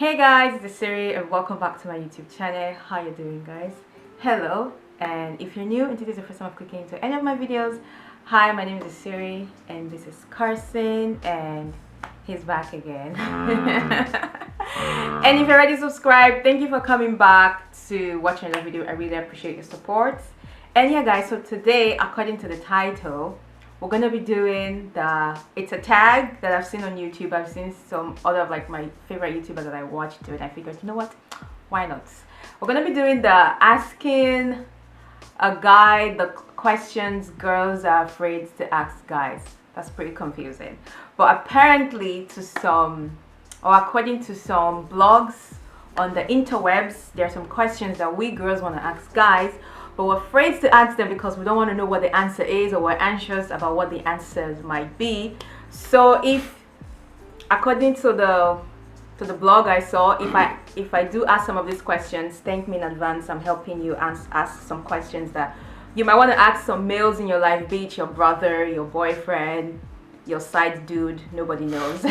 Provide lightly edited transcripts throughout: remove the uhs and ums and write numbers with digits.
Hey guys, it's Siri and welcome back to my YouTube channel. How you doing guys? Hello, and if you're new and this is the first time of clicking into any of my videos, hi, my name is Siri and this is Carson and he's back again. And if you're already subscribed, thank you for coming back to watch another video. I really appreciate your support. And yeah guys, so today, according to the title, we're gonna be doing it's a tag that I've seen on YouTube. I've seen some other of like my favorite YouTubers that I watch do it. I figured, you know what, why not? We're gonna be doing the asking a guy the questions girls are afraid to ask guys. That's pretty confusing, but apparently according to some blogs on the interwebs, there are some questions that we girls want to ask guys, but we're afraid to ask them because we don't want to know what the answer is, or we're anxious about what the answers might be. So if, according to the blog I saw, if I do ask some of these questions, thank me in advance. I'm helping you ask some questions that you might want to ask some males in your life, be it your brother, your boyfriend, your side dude, nobody knows.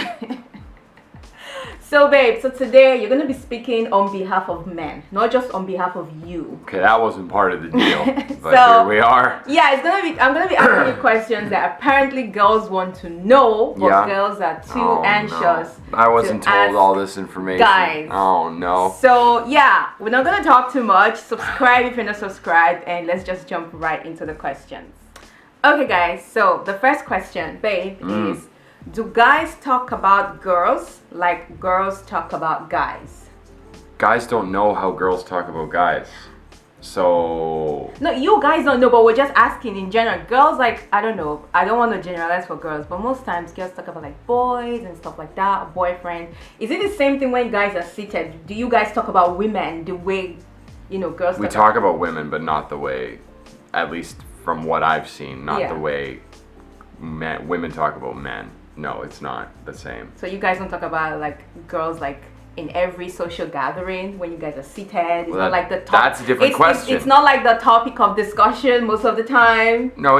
So babe, so today you're going to be speaking on behalf of men, not just on behalf of you. Okay, that wasn't part of the deal, but so, here we are. Yeah, I'm going to be asking you questions that apparently girls want to know, but girls are too anxious. No. I wasn't told all this information. Guys. Oh no. So yeah, we're not going to talk too much. Subscribe if you're not subscribed, and let's just jump right into the questions. Okay guys, so the first question, babe, is, do guys talk about girls like girls talk about guys? Guys don't know how girls talk about guys. So... No, you guys don't know, but we're just asking in general. Girls, like, I don't know. I don't want to generalize for girls, but most times girls talk about like boys and stuff like that, boyfriend. Is it the same thing when guys are seated? Do you guys talk about women the way, you know, girls We talk about women, but not the way, at least from what I've seen, not the way women talk about men. No, it's not the same. So you guys don't talk about like girls like in every social gathering when you guys are seated? It's not like the top. That's a different question. It's not like the topic of discussion most of the time. No,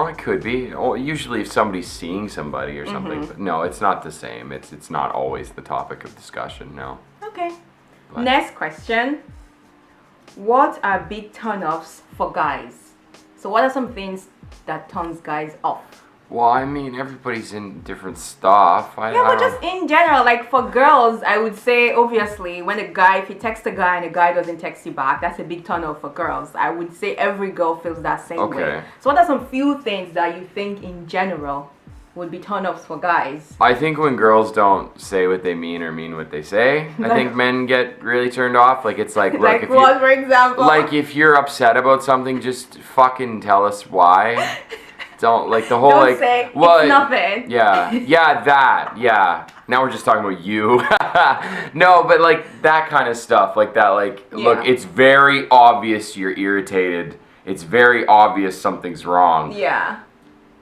it could be. Or usually if somebody's seeing somebody or something. But no, it's not the same. It's not always the topic of discussion. No. Okay. But next question. What are big turn-offs for guys? So what are some things that turns guys off? Well, I mean, everybody's in different stuff. But just in general, like for girls, I would say, obviously, when if you text a guy and a guy doesn't text you back, that's a big turn off for girls. I would say every girl feels that same way. So what are some few things that you think in general would be turn offs for guys? I think when girls don't say what they mean or mean what they say, I think men get really turned off. Like, it's like, look, like what, for example? Like, if you're upset about something, just fucking tell us why. Don't, like, the whole, don't like, say, well, it's nothing. Yeah. Now we're just talking about you. No, but, like, that kind of stuff. Like that, like, look, it's very obvious you're irritated. It's very obvious something's wrong. Yeah.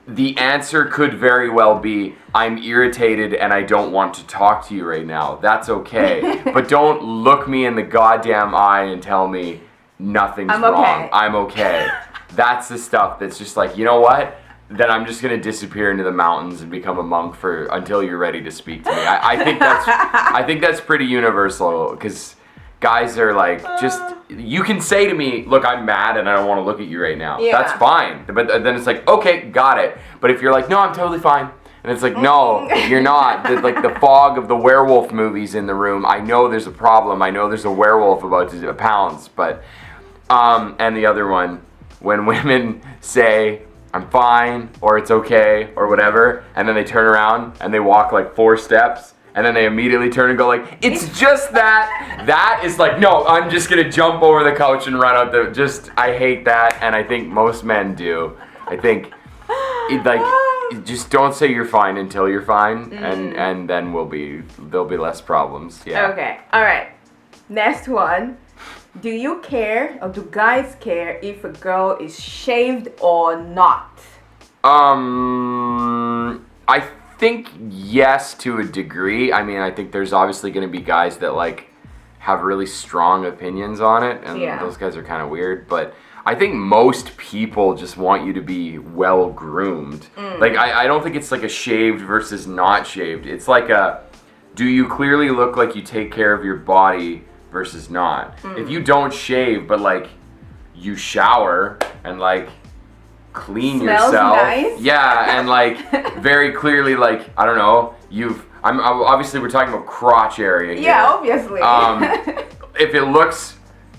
The answer could very well be, I'm irritated and I don't want to talk to you right now. That's okay. But don't look me in the goddamn eye and tell me nothing's wrong. I'm okay. That's the stuff that's just like, you know what? Then I'm just gonna disappear into the mountains and become a monk until you're ready to speak to me. I think that's pretty universal, because guys are like, just, you can say to me, look, I'm mad and I don't want to look at you right now. Yeah. That's fine. But then it's like, okay, got it. But if you're like, no, I'm totally fine. And it's like, no, you're not. Like the fog of the werewolf movies in the room. I know there's a problem. I know there's a werewolf about to pounce. But, and the other one, when women say, I'm fine, or it's okay, or whatever, and then they turn around and they walk like 4 steps, and then they immediately turn and go like, it's just that. That is like, no, I'm just gonna jump over the couch and run out I hate that, and I think most men do. I think, just don't say you're fine until you're fine, and then there'll be less problems. Yeah. Okay, alright. Next one. Do you care, or do guys care if a girl is shaved or not? I think yes, to a degree. I mean, I think there's obviously going to be guys that like have really strong opinions on it, and those guys are kind of weird, but I think most people just want you to be well groomed. Like, I don't think it's like a shaved versus not shaved. It's like do you clearly look like you take care of your body versus not? If you don't shave, but like you shower and like clean Smells yourself, nice. yeah, and like very clearly, like I don't know, I'm obviously we're talking about crotch area here. Yeah, obviously. If it looks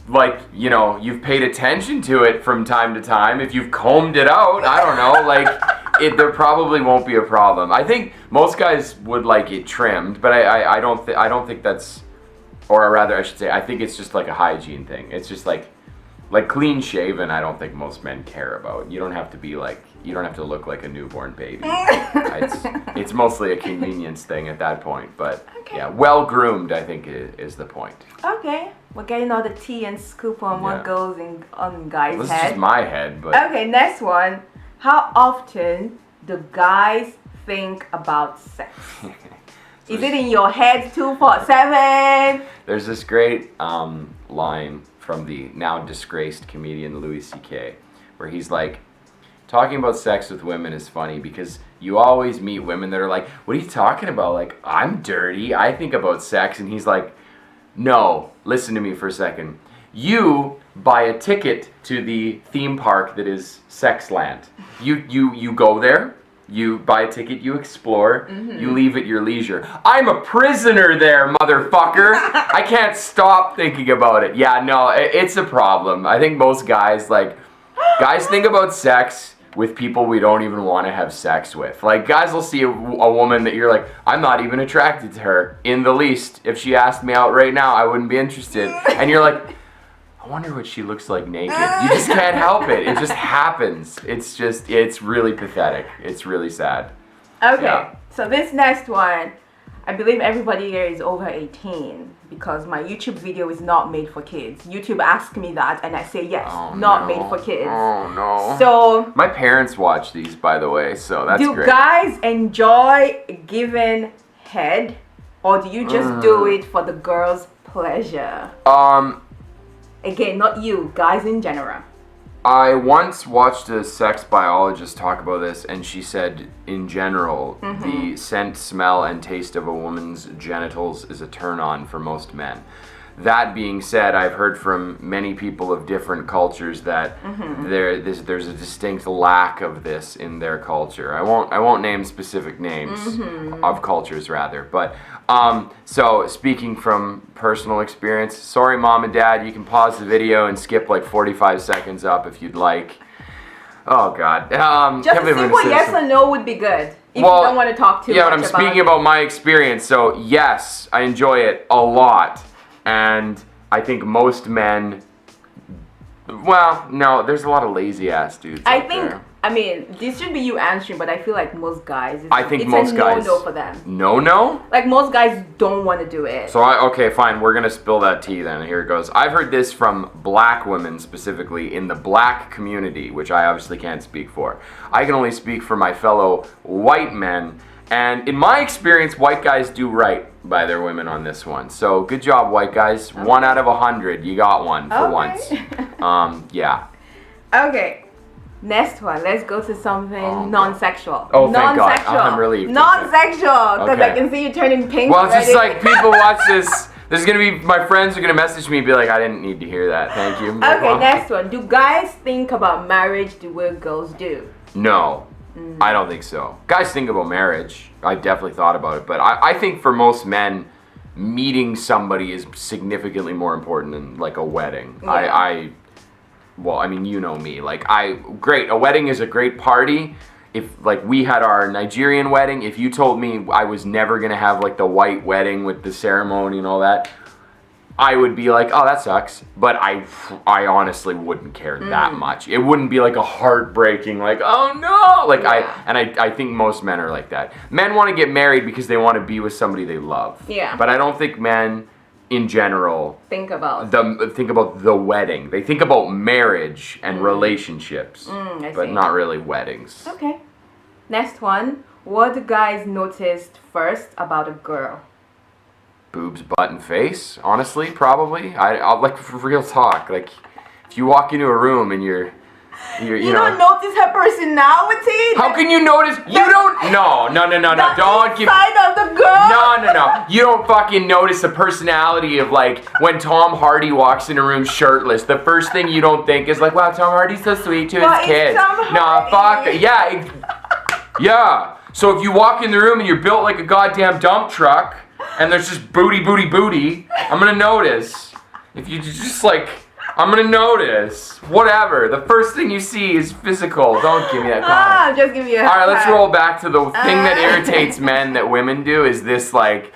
like, you know, you've paid attention to it from time to time, if you've combed it out, I don't know, like there probably won't be a problem. I think most guys would like it trimmed, but I don't think that's, or rather I should say, I think it's just like a hygiene thing. It's just like clean shaven, I don't think most men care about. You don't have to be like, you don't have to look like a newborn baby. It's mostly a convenience thing at that point, but okay. Yeah, well groomed I think is the point. Okay, we're getting all the tea and scoop on what goes on guys' This head. is just my head, but okay, next one. How often do guys think about sex? Is it in your head 247? There's this great line from the now disgraced comedian Louis C.K. where he's like, talking about sex with women is funny because you always meet women that are like, what are you talking about? Like, I'm dirty, I think about sex. And he's like, no, listen to me for a second. You buy a ticket to the theme park that is Sexland. You go there, you buy a ticket, you explore, you leave at your leisure. I'm a prisoner there, motherfucker. I can't stop thinking about it. Yeah, no, it's a problem. I think most guys think about sex with people we don't even want to have sex with. Like, guys will see a woman that you're like, I'm not even attracted to her in the least. If she asked me out right now, I wouldn't be interested. And you're like, I wonder what she looks like naked. You just can't help it. It just happens. It's really pathetic. It's really sad. Okay, Yeah. So this next one, I believe everybody here is over 18 because my YouTube video is not made for kids. YouTube asked me that and I say yes, not made for kids. Oh no. So my parents watch these, by the way, so that's do great. guys enjoy giving head or do you just do it for the girl's pleasure? Again, not you, guys in general. I once watched a sex biologist talk about this, and she said, in general, the scent, smell, and taste of a woman's genitals is a turn-on for most men. That being said, I've heard from many people of different cultures that there's a distinct lack of this in their culture. I won't name specific names of cultures, rather, but so speaking from personal experience, sorry mom and dad, you can pause the video and skip like 45 seconds up if you'd like. Oh god. Just a simple yes or no would be good. If you don't want to talk too much about it. Yeah, but I'm speaking about my experience, so yes, I enjoy it a lot. And I think most men, well, no, there's a lot of lazy ass dudes out there. I mean, this should be you answering, but I feel like most guys, most guys, no for them. No? Like most guys don't want to do it. So okay, fine, we're gonna spill that tea then. Here it goes. I've heard this from black women specifically in the black community, which I obviously can't speak for. I can only speak for my fellow white men. And in my experience, white guys do right by their women on this one. So good job, white guys. Okay. 1 out of 100. You got one for once. Yeah. Okay. Next one. Let's go to something non-sexual. Oh, thank God. I'm relieved. Non-sexual. Because I can see you turning pink. Well, it's just like people watch this. There's going to be, my friends are going to message me and be like, I didn't need to hear that. Thank you. Okay, next one. Do guys think about marriage the way girls do? No. I don't think so. Guys think about marriage. I definitely thought about it. But I think for most men, meeting somebody is significantly more important than like a wedding. Yeah. Well, I mean, you know me. Great, a wedding is a great party. If like we had our Nigerian wedding, if you told me I was never going to have like the white wedding with the ceremony and all that, I would be like, oh, that sucks. But I honestly wouldn't care that much. It wouldn't be like a heartbreaking, like, oh no. I think most men are like that. Men want to get married because they want to be with somebody they love. Yeah. But I don't think men, in general, think about the wedding. They think about marriage and relationships, but not really weddings. Okay. Next one. What do guys notice first about a girl? Boobs, butt, and face, honestly, probably. I'll like, for real talk, like, if you walk into a room and you're You don't notice her personality? How can you notice? You don't. No. Don't give. Side of the girl. No. You don't fucking notice the personality of like when Tom Hardy walks in a room shirtless. The first thing you don't think is like, wow, Tom Hardy's so sweet to his kids. Nah, fuck. Yeah. So if you walk in the room and you're built like a goddamn dump truck and there's just booty, I'm gonna notice. If you just like. I'm gonna notice. Whatever. The first thing you see is physical. Don't give me that comment. Just give me a All right, let's roll back to the thing that irritates men that women do is this like,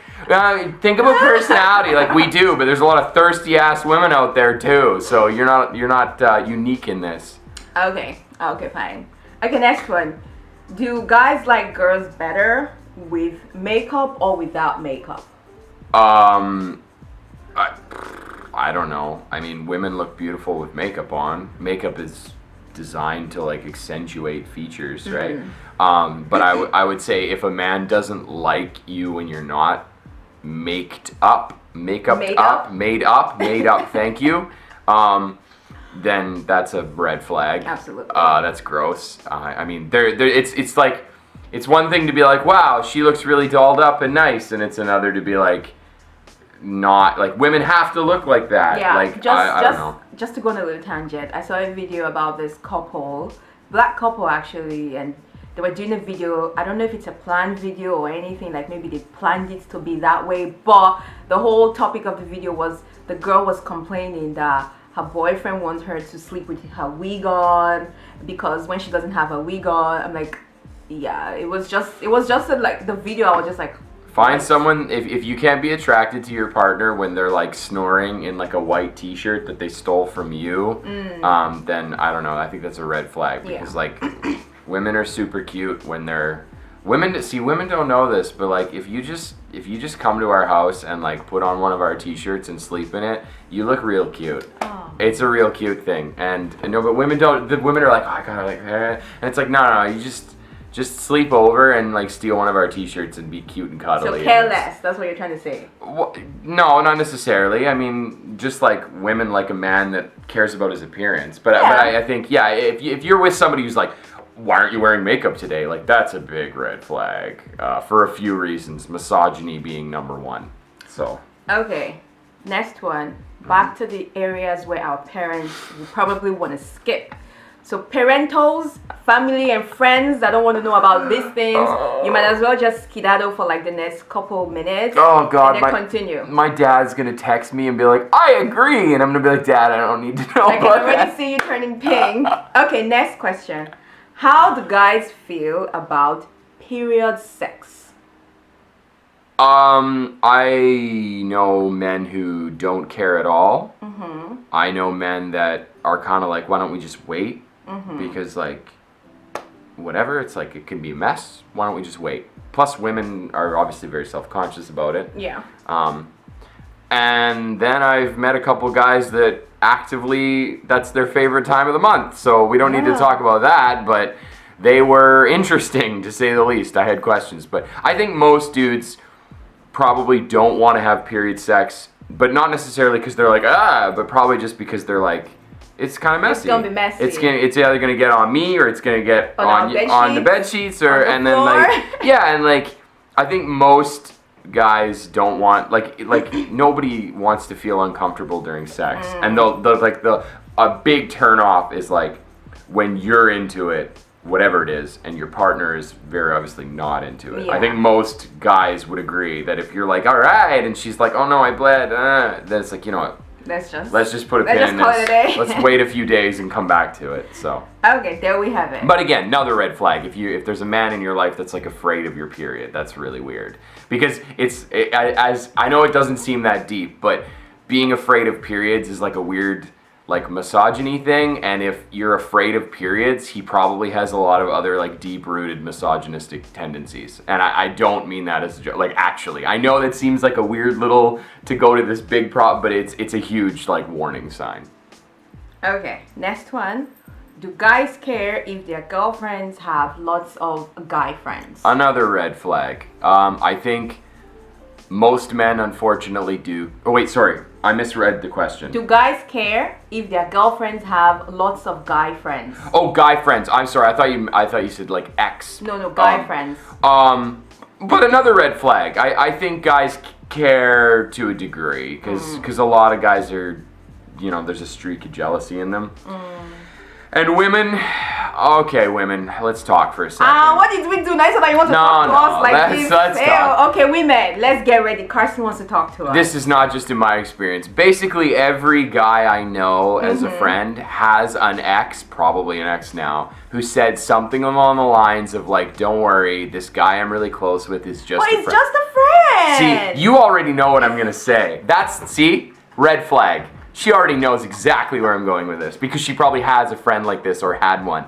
think about personality like we do, but there's a lot of thirsty ass women out there too. So you're not unique in this. Okay, fine. Okay, next one. Do guys like girls better with makeup or without makeup? I don't know. I mean, women look beautiful with makeup on. Makeup is designed to like accentuate features, right? But I would say if a man doesn't like you when you're not made up, thank you, then that's a red flag. Absolutely. That's gross. I mean, it's like, it's one thing to be like, wow, she looks really dolled up and nice, and it's another to be like, not like women have to look like that. Yeah, like I don't know. Just to go on a little tangent, I saw a video about this couple, black couple actually, and they were doing a video. I don't know if it's a planned video or anything, like maybe they planned it to be that way, but the whole topic of the video was the girl was complaining that her boyfriend wants her to sleep with her wig on because when she doesn't have a wig on, I'm like, yeah, it was just like the video. I was just like, find someone, if you can't be attracted to your partner when they're like snoring in like a white t-shirt that they stole from you, then I don't know, I think that's a red flag because like women are super cute when they're women don't know this, but like if you just come to our house and like put on one of our t-shirts and sleep in it, you look real cute. It's a real cute thing. And no, but women don't, the women are like, oh, I gotta like, and it's like, no, you just sleep over and like steal one of our t-shirts and be cute and cuddly. So care less, that's what you're trying to say. Well, no, not necessarily. I mean, just like women like a man that cares about his appearance. But I think, if you're with somebody who's like, why aren't you wearing makeup today? Like, that's a big red flag for a few reasons, misogyny being number one. So. Okay, next one. Back to the areas where our parents will probably want to skip. So parentals, family and friends that don't want to know about these things, you might as well just skedaddle for like the next couple minutes. Oh God, and then continue. My dad's gonna text me and be like, I agree, and I'm gonna be like, Dad, I don't need to know I can already see you turning pink. Okay, next question. How do guys feel about period sex? I know men who don't care at all. I know men that are kind of like, why don't we just wait? Because like, whatever, it's like, it can be a mess. Why don't we just wait? Plus, women are obviously very self-conscious about it. Yeah. And then I've met a couple guys that actively, that's their favorite time of the month. So we don't need to talk about that, but they were interesting to say the least. I had questions, but I think most dudes probably don't want to have period sex, but not necessarily because they're like, but probably just because they're like, it's kind of messy. It's gonna be messy. It's either gonna get on me or it's gonna get on the bed sheets or on the then floor. like and like I think most guys don't want like nobody wants to feel uncomfortable during sex, and a big turn off is like when you're into it, whatever it is, and your partner is very obviously not into it. Yeah. I think most guys would agree that if you're like, all right, and she's like, oh no, I bled, then it's like, you know what? Let's just put a pin in call it a day. Let's wait a few days and come back to it. So. Okay, there we have it. But again, another red flag. If there's a man in your life that's like afraid of your period, that's really weird. Because as I know it doesn't seem that deep, but being afraid of periods is like a weird like misogyny thing, and if you're afraid of periods, he probably has a lot of other like deep-rooted misogynistic tendencies. And I don't mean that as a joke. Like, actually, I know that seems like a weird little to go to this big prop, but it's a huge like warning sign. Okay, next one. Do guys care if their girlfriends have lots of guy friends? Another red flag. I think Most men, unfortunately, do. Oh, wait, sorry. I misread the question. Do guys care if their girlfriends have lots of guy friends? Oh, guy friends. I'm sorry. I thought you said like ex. No, guy friends. But another red flag. I think guys care to a degree because a lot of guys are, there's a streak of jealousy in them. And women, okay, women, let's talk for a second. What did we do? Nice that you want to talk to us like this. Let's talk. Okay, women, let's get ready. Carson wants to talk to us. This is not just in my experience. Basically, every guy I know as a friend has an ex, probably an ex now, who said something along the lines of like, "Don't worry, this guy I'm really close with is just a friend." It's just a friend. See, you already know what I'm gonna say. See, red flag. She already knows exactly where I'm going with this because she probably has a friend like this or had one.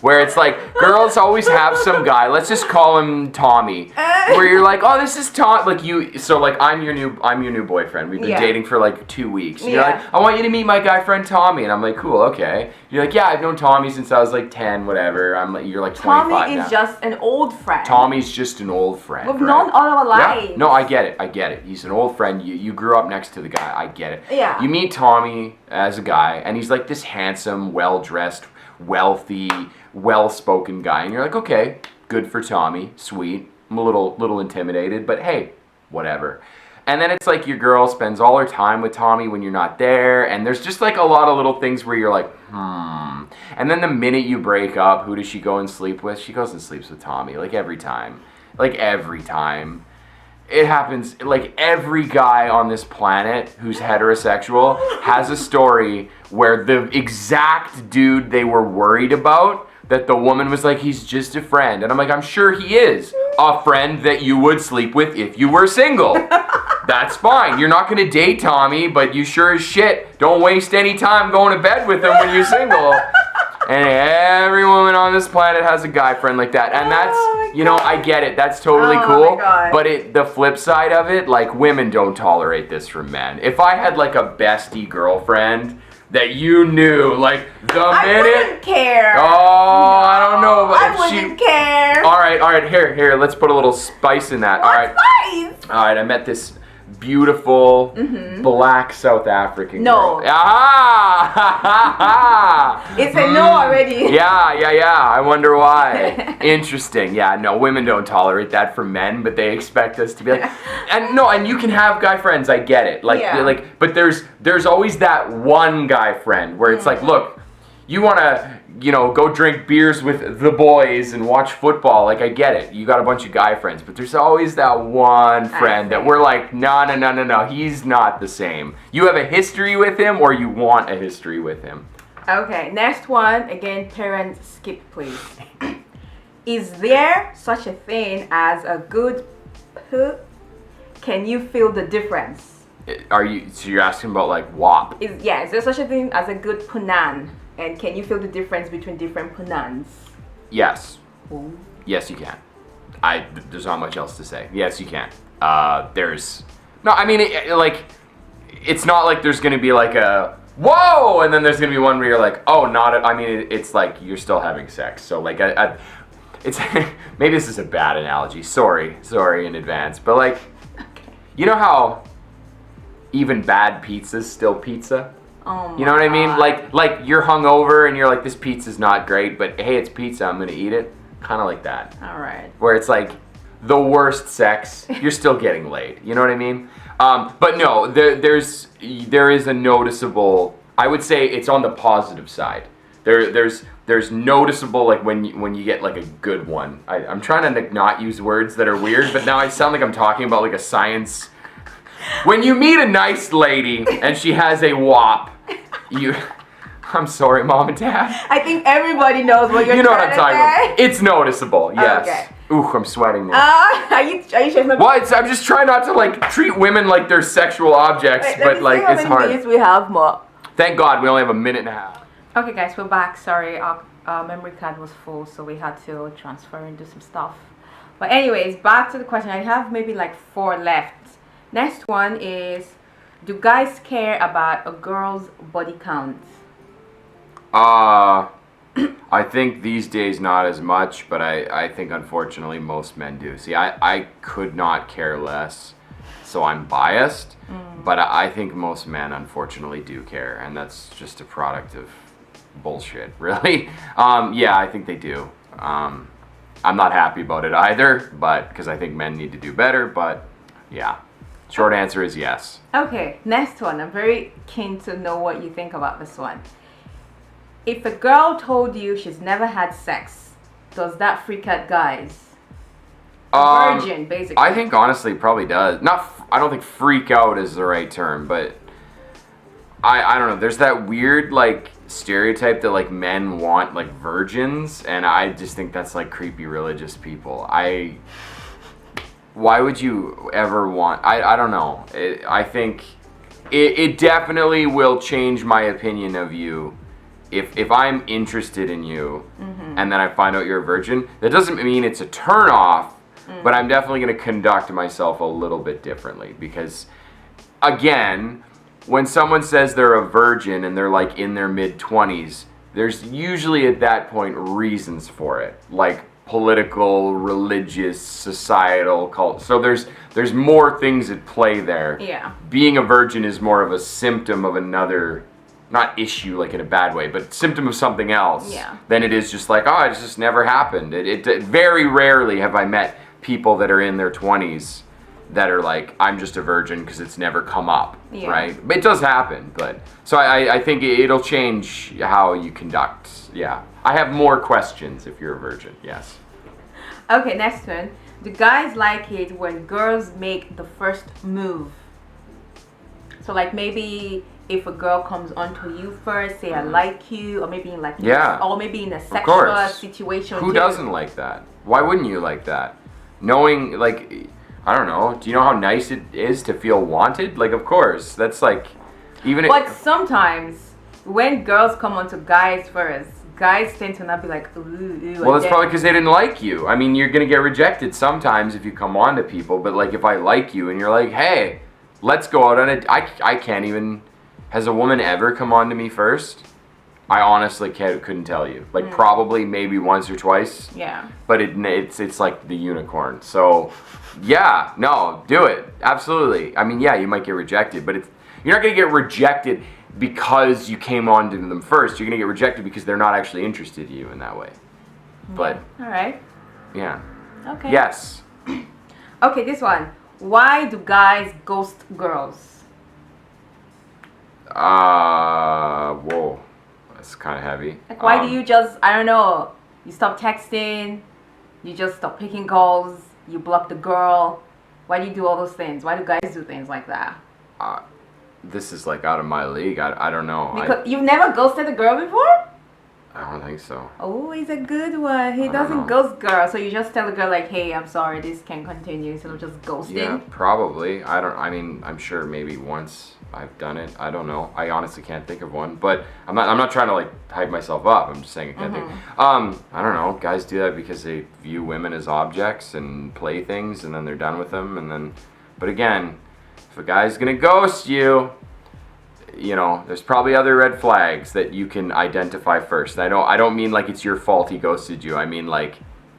Where it's like, girls always have some guy, let's just call him Tommy, where you're like, oh, this is Tom, I'm your new boyfriend. We've been dating for like 2 weeks. And you're like, I want you to meet my guy friend Tommy. And I'm like, cool, okay. You're like, yeah, I've known Tommy since I was like 10, whatever. You're like 25 now. Tommy is just an old friend. Tommy's just an old friend. We've known all our lives. Yeah. No, I get it. He's an old friend. You grew up next to the guy. I get it. Yeah. You meet Tommy as a guy, and he's like this handsome, well-dressed, wealthy, well-spoken guy, and you're like, okay, good for Tommy, sweet. I'm a little intimidated, but hey, whatever. And then it's like your girl spends all her time with Tommy when you're not there, and there's just like a lot of little things where you're like, And then the minute you break up, who does she go and sleep with? She goes and sleeps with Tommy, like every time. It happens, like every guy on this planet who's heterosexual has a story where the exact dude they were worried about, that the woman was like, he's just a friend. And I'm like, I'm sure he is a friend that you would sleep with if you were single. That's fine. You're not going to date Tommy, but you sure as shit don't waste any time going to bed with him when you're single. And every woman on this planet has a guy friend like that. And that's, I get it. That's totally cool. But the flip side of it, like, women don't tolerate this from men. If I had like a bestie girlfriend that you knew, like, I wouldn't care. Oh, I don't know. But I wouldn't care. All right. Here. Let's put a little spice in that. Spice? All right. I met this beautiful black South African girl. It's a no already. Yeah. I wonder why. Interesting. Yeah, no, women don't tolerate that from men, but they expect us to be like, and you can have guy friends. I get it. But there's always that one guy friend where it's like, look, you want to, go drink beers with the boys and watch football. Like, I get it. You got a bunch of guy friends, but there's always that one friend that we're like, no, he's not the same. You have a history with him or you want a history with him. Okay, next one. Again, parents, skip please. Is there such a thing as a good Can you feel the difference? So you're asking about like WAP? Is there such a thing as a good punan? And can you feel the difference between different punans? Yes. Ooh. Yes, you can. There's not much else to say. Yes, you can. It's not like there's gonna be like a whoa, and then there's gonna be one where you're like, oh, it's like you're still having sex. So like, it's maybe this is a bad analogy. Sorry in advance. But like, you know how even bad pizza's still pizza? Oh, you know what I mean? Like you're hungover and you're like, this pizza's not great, but hey, it's pizza, I'm gonna eat it. Kind of like that. All right. Where it's like the worst sex, you're still getting laid. You know what I mean? But no, there is a noticeable. I would say it's on the positive side. There's noticeable, like when you get like a good one. I'm trying to not use words that are weird, but now I sound like I'm talking about like a science. When you meet a nice lady and she has a WAP, I'm sorry, Mom and Dad. I think everybody knows what you're You know what I'm talking about. It's noticeable, yes. Okay. Ooh, I'm sweating now. Are you shaking my... Well, I'm just trying not to like treat women like they're sexual objects, but like it's hard. Minutes we have more. Thank God we only have a minute and a half. Okay, guys, we're back. Sorry, our memory card was full, so we had to transfer and do some stuff. But anyways, back to the question. I have maybe like 4 left. Next one is, do guys care about a girl's body count? I think these days not as much, but I think unfortunately most men do. See, I could not care less. so I'm biased. But I think most men, unfortunately, do care, and that's just a product of bullshit, really. Yeah, I think they do. I'm not happy about it either, but because I think men need to do better. But yeah, short answer is yes. Okay, next one. I'm very keen to know what you think about this one. If a girl told you she's never had sex, does that freak out guys? Virgin, basically. I think honestly it probably does. I don't think freak out is the right term, but I don't know. There's that weird like stereotype that like men want like virgins, and I just think that's like creepy religious people. Why would you ever want? I don't know. I think it definitely will change my opinion of you. If I'm interested in you, and then I find out you're a virgin, that doesn't mean it's a turn off. But I'm definitely going to conduct myself a little bit differently because, again, when someone says they're a virgin and they're like in their mid-20s, there's usually at that point reasons for it, like political, religious, societal, cult. So there's more things at play there. Yeah. Being a virgin is more of a symptom of another, not issue like in a bad way, but symptom of something else. Yeah. Than it is just like, oh, it just never happened. It very rarely have I met people that are in their 20s that are like, I'm just a virgin because it's never come up, right? It does happen, but so I think it'll change how you conduct. Yeah, I have more questions if you're a virgin. Yes. Okay, next one. Do guys like it when girls make the first move? So like maybe if a girl comes onto you first, say I like you, or maybe in like or maybe in a sexual situation. Who doesn't like that? Why wouldn't you like that? Knowing, like, I don't know, do you know how nice it is to feel wanted? Like, of course, that's like, even but sometimes, when girls come onto guys first, guys tend to not be like, ooh. Well, that's probably because they didn't like you. I mean, you're going to get rejected sometimes if you come on to people, but like, if I like you and you're like, hey, let's go out on it, I can't even, has a woman ever come on to me first? I honestly couldn't tell you. Like probably maybe once or twice. Yeah. But it's like the unicorn. So yeah, no, do it. Absolutely. I mean, yeah, you might get rejected, but you're not going to get rejected because you came on to them first. You're going to get rejected because they're not actually interested in you in that way. But all right. Yeah. Okay. Yes. Okay, this one. Why do guys ghost girls? Whoa. It's kind of heavy. Like, why do you just, I don't know, you stop texting, you just stop picking calls, you block the girl? Why do you do all those things? Why do guys do things like that? This is like out of my league. I don't know. Because you've never ghosted a girl before? I don't think so. Oh, he's a good one. He doesn't ghost girl. So you just tell the girl like, hey, I'm sorry, this can't continue instead of just ghosting? Yeah, probably. I'm sure maybe once I've done it. I don't know. I honestly can't think of one. But I'm not trying to like hype myself up. I'm just saying I can't think. I don't know. Guys do that because they view women as objects and playthings, and then they're done with them. But again, if a guy's gonna ghost you, you know, there's probably other red flags that you can identify first. I don't mean like it's your fault he ghosted you. I mean like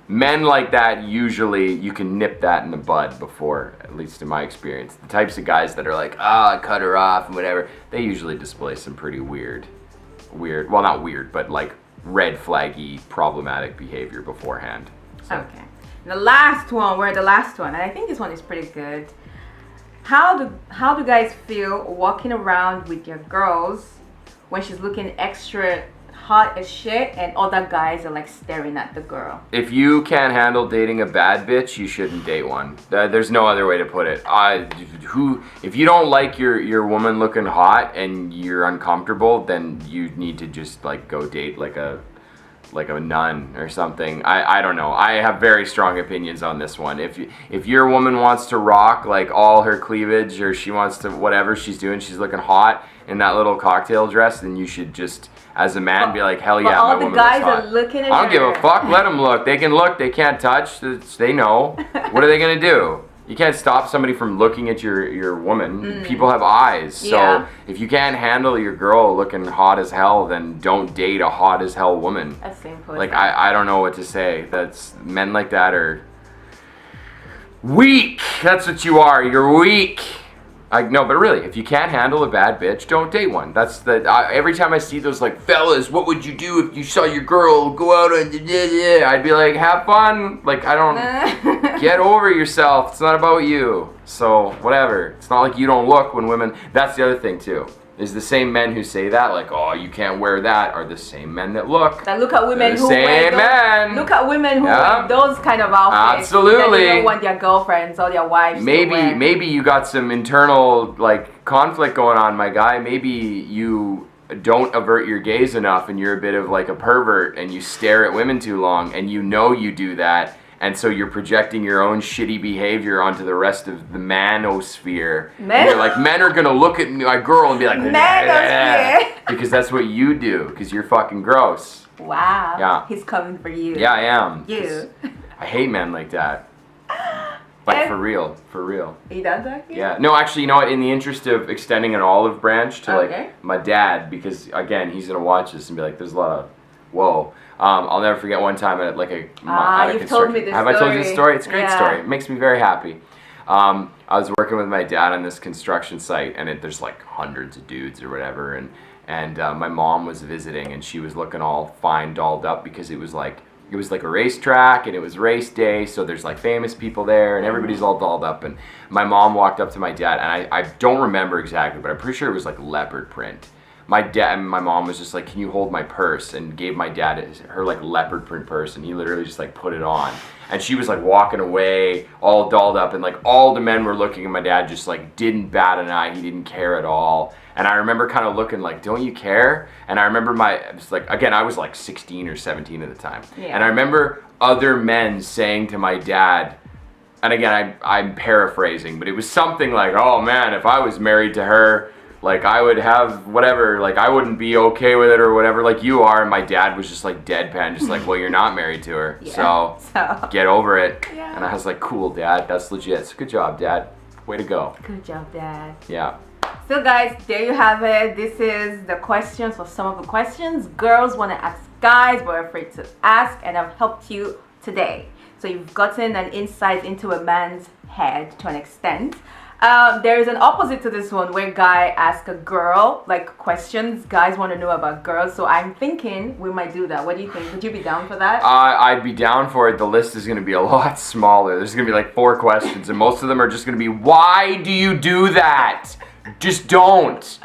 men like that, usually you can nip that in the bud before, at least in my experience. The types of guys that are like, I cut her off and whatever, they usually display some pretty weird, well, not weird, but like red flaggy, problematic behavior beforehand. So. Okay. The last one, we're the last one, and I think this one is pretty good. How do guys feel walking around with your girls when she's looking extra hot as shit and other guys are like staring at the girl? If you can't handle dating a bad bitch, you shouldn't date one. There's no other way to put it. If you don't like your woman looking hot and you're uncomfortable, then you need to just like go date like a nun or something. I don't know. I have very strong opinions on this one. If your woman wants to rock like all her cleavage, or she wants to whatever she's doing, she's looking hot in that little cocktail dress, then you should just, as a man, be like, hell yeah, my woman looks hot. All the guys are looking at I don't give a fuck. Let them look. They can look. They can't touch. They know. What are they gonna do? You can't stop somebody from looking at your woman. People have eyes. Yeah. So if you can't handle your girl looking hot as hell, then don't date a hot as hell woman. As simple as like that. I don't know what to say. That's men like that are Weak. That's what you are. You're weak. No, but really, if you can't handle a bad bitch, don't date one. That's every time I see those like, fellas, what would you do if you saw your girl go out and I'd be like, have fun. Like, I don't, get over yourself. It's not about you. So, whatever. It's not like you don't look when women, that's the other thing too. Is the same men who say that, like, oh, you can't wear that, are the same men that look. That look at women who wear those, look at women who wear those kind of outfits. Absolutely. That they don't want their girlfriends or their wives to wear. Maybe you got some internal like conflict going on, my guy. Maybe you don't avert your gaze enough, and you're a bit of like a pervert, and you stare at women too long, and you know you do that. And so you're projecting your own shitty behavior onto the rest of the manosphere. And you're like, men are gonna look at my girl and be like, manosphere. Because that's what you do, because you're fucking gross. Wow. Yeah. He's coming for you. Yeah, I am. You. I hate men like that. Like, for real. For real. He does that? Yeah. No, actually, you know what? In the interest of extending an olive branch to, like, my dad, because, again, he's gonna watch this and be like, there's a lot of, whoa. I'll never forget one time at like you've told me this Have story. I told you this story? It's a great story. It makes me very happy. I was working with my dad on this construction site, and there's like hundreds of dudes or whatever, and my mom was visiting, and she was looking all fine, dolled up, because it was like a racetrack, and it was race day, so there's like famous people there, and everybody's all dolled up, and my mom walked up to my dad, and I don't remember exactly, but I'm pretty sure it was like leopard print. My dad and my mom was just like, can you hold my purse? And gave my dad her like leopard print purse, and he literally just like put it on. And she was like walking away, all dolled up, and like all the men were looking, and my dad just like didn't bat an eye. He didn't care at all. And I remember kind of looking like, don't you care? And I remember I was like 16 or 17 at the time. Yeah. And I remember other men saying to my dad, and again, I'm paraphrasing, but it was something like, oh man, if I was married to her, like, I would have whatever, like, I wouldn't be okay with it or whatever, like you are. And my dad was just like deadpan, just like, well, you're not married to her, so get over it. Yeah. And I was like, cool, Dad, that's legit. So good job, Dad. Way to go. Good job, Dad. Yeah. So guys, there you have it. This is the questions, or some of the questions girls want to ask guys but are afraid to ask, and I've helped you today. So you've gotten an insight into a man's head to an extent. There is an opposite to this one, where guy asks a girl like questions guys want to know about girls. So I'm thinking we might do that. What do you think? Would you be down for that? I'd be down for it. The list is going to be a lot smaller. There's going to be like 4 questions, and most of them are just going to be, why do you do that? Just don't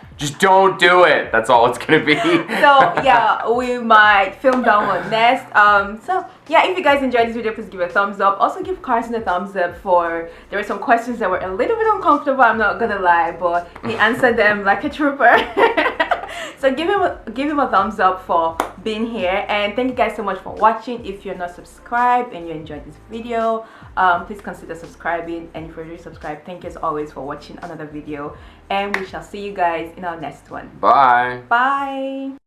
do it. That's all it's gonna be. So yeah, we might film down one next. So yeah, if you guys enjoyed this video, please give it a thumbs up. Also give Carson a thumbs up for, there were some questions that were a little bit uncomfortable, I'm not gonna lie, but he answered them like a trooper. So give him a thumbs up for being here, and thank you guys so much for watching. If you're not subscribed and you enjoyed this video, please consider subscribing, and if you're already subscribed, thank you as always for watching another video, and we shall see you guys in our next one. Bye. Bye.